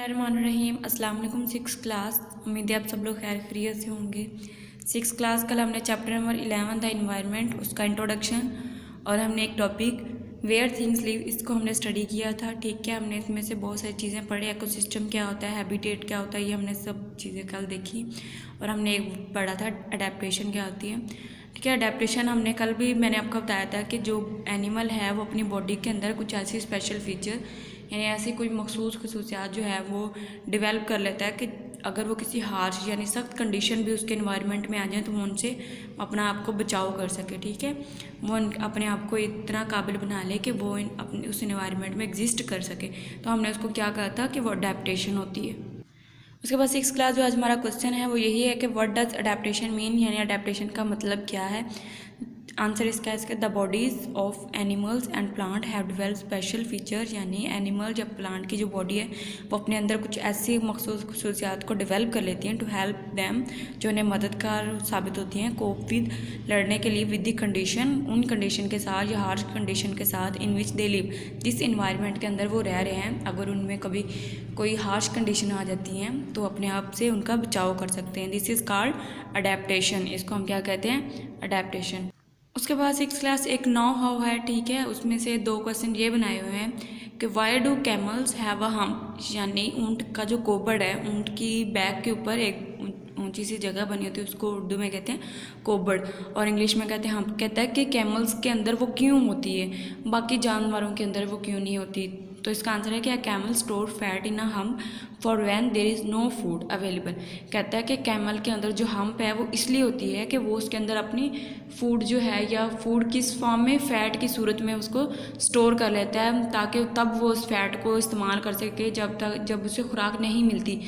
बिस्मिल्लाहिर्रहमानिर्रहीम। अस्सलाम वालेकुम। 6 क्लास, उम्मीद है आप सब लोग खैर खैरियत से होंगे। 6 क्लास कल हमने चैप्टर नंबर 11 द इन्वायरमेंट, उसका इंट्रोडक्शन और हमने एक टॉपिक वेयर थिंग्स लिव, इसको हमने स्टडी किया था। ठीक है, हमने इसमें से बहुत सारी चीज़ें पढ़ी। इकोसिस्टम क्या होता है, हैबिटेट क्या होता है, ये हमने सब चीज़ें कल देखी। और हमने एक पढ़ा था अडेप्टेशन क्या होती है। ठीक है, अडेप्टेशन हमने कल भी मैंने आपको बताया था कि जो एनिमल है वो अपनी बॉडी के अंदर कुछ ऐसी स्पेशल फीचर यानी ऐसी कोई मखसूस खसूसियात जो है वो डेवलप कर लेता है कि अगर वो किसी हार्श यानी सख्त कंडीशन भी उसके इन्वायरमेंट में आ जाए तो वो उनसे अपना आप को बचाव कर सके। ठीक है, वो अपने आप को इतना काबिल बना ले कि वो अपने उस इन्वायरमेंट में एग्जिस्ट कर सके। तो हमने उसको क्या कहा था कि वो अडेप्टेशन होती है। उसके बाद 6 क्लास जो आज हमारा क्वेश्चन है वो यही है कि व्हाट डज अडेप्टेशन मीन, यानी अडेप्टेशन का मतलब क्या है। आंसर इसका है the bodies of animals and plant have develop special features, यानी एनिमल जब प्लांट की जो बॉडी है वो अपने अंदर कुछ ऐसी मखसूस खसूसियात को डेवलप कर लेती हैं टू हेल्प दैम, जो उन्हें मददगार साबित होती हैं कोप विद, लड़ने के लिए विद द कंडीशन, उन कंडीशन के साथ या हार्श कंडीशन के साथ इन विच दे लिव, जिस इन्वायरमेंट के अंदर वो रह रहे हैं। अगर उनमें कभी कोई हार्श कंडीशन आ जाती हैं तो अपने आप से उनका बचाव कर सकते हैं। दिस इज़ कॉल्ड अडेप्टेशन, इसको हम क्या कहते हैं, अडेप्टेशन। उसके बाद 6 क्लास एक नो हाउ है। ठीक है, उसमें से 2 क्वेश्चन ये बनाए हुए हैं कि why do camels have a hump, यानी ऊँट का जो कोबड़ है, ऊँट की बैक के ऊपर एक ऊंची सी जगह बनी होती है, उसको उर्दू में कहते हैं कोबड़ और इंग्लिश में कहते हैं हम्प। कहता है कि कैमल्स के अंदर वो क्यों होती है, बाकी जानवरों के अंदर वो क्यों नहीं होती। तो इसका आंसर है कि camel store fat in a hump for when there is no food available. कहता है कि कैमल के अंदर जो हम्प है वो इसलिए होती है कि वो उसके अंदर अपनी फूड जो है या फूड किस फॉर्म में, फ़ैट की सूरत में उसको स्टोर कर लेता है, ताकि तब वो उस फैट को इस्तेमाल कर सके जब उसे खुराक नहीं मिलती।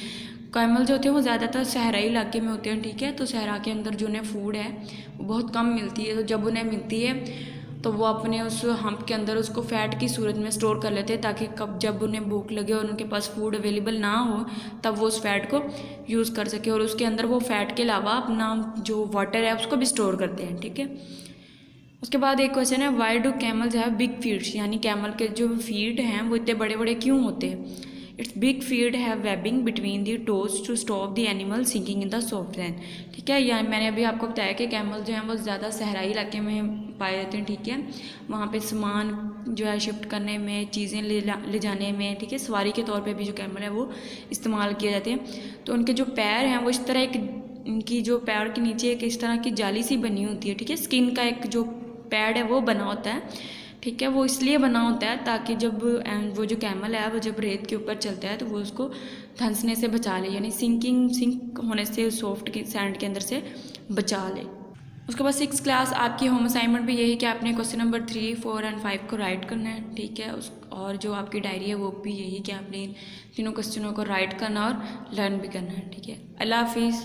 कैमल जो होते हैं वो ज़्यादातर सहराई इलाके में होते हैं। ठीक है, तो सहरा के अंदर जो उन्हें फूड है वो बहुत कम मिलती है, तो जब उन्हें मिलती है तो वो अपने उस हम्प के अंदर उसको फ़ैट की सूरत में स्टोर कर लेते हैं, ताकि कब जब उन्हें भूख लगे और उनके पास फूड अवेलेबल ना हो तब वो उस फैट को यूज़ कर सके। और उसके अंदर वो फैट के अलावा अपना जो वाटर है उसको भी स्टोर करते हैं। ठीक है, उसके बाद एक क्वेश्चन है why do camels have big feets, यानी कैमल के जो फीट हैं वो इतने बड़े बड़े क्यों होते हैं। It's big feet have webbing between the toes to stop the animal sinking in the soft sand. ठीक है, या मैंने अभी आपको बताया कि कैमल जो हैं वो ज़्यादा सहराई इलाके में पाए जाते हैं। ठीक है, वहाँ पे सामान जो है शिफ्ट करने में, चीज़ें ले जाने में, ठीक है, सवारी के तौर पे भी जो कैमल है वो इस्तेमाल किए जाते हैं। तो उनके जो पैर हैं वो इस तरह एक, इनकी जो पैर के नीचे एक इस तरह की जाली सी बनी होती है। ठीक है, स्किन का एक जो पैड है वो बना होता है। ठीक है, वो इसलिए बना होता है ताकि जब वो जो कैमल है वो जब रेत के ऊपर चलता है तो वो उसको धंसने से बचा ले, यानी सिंक होने से सॉफ्ट की सैंड के अंदर से बचा ले। उसके बाद 6 क्लास आपकी होम असाइनमेंट भी यही कि आपने क्वेश्चन नंबर 3, 4 एंड 5 को राइट करना है। ठीक है, और जो आपकी डायरी है वो भी यही कि आपने तीनों क्वेश्चनों को राइट करना और लर्न भी करना है। ठीक है, अल्लाह हाफिज़।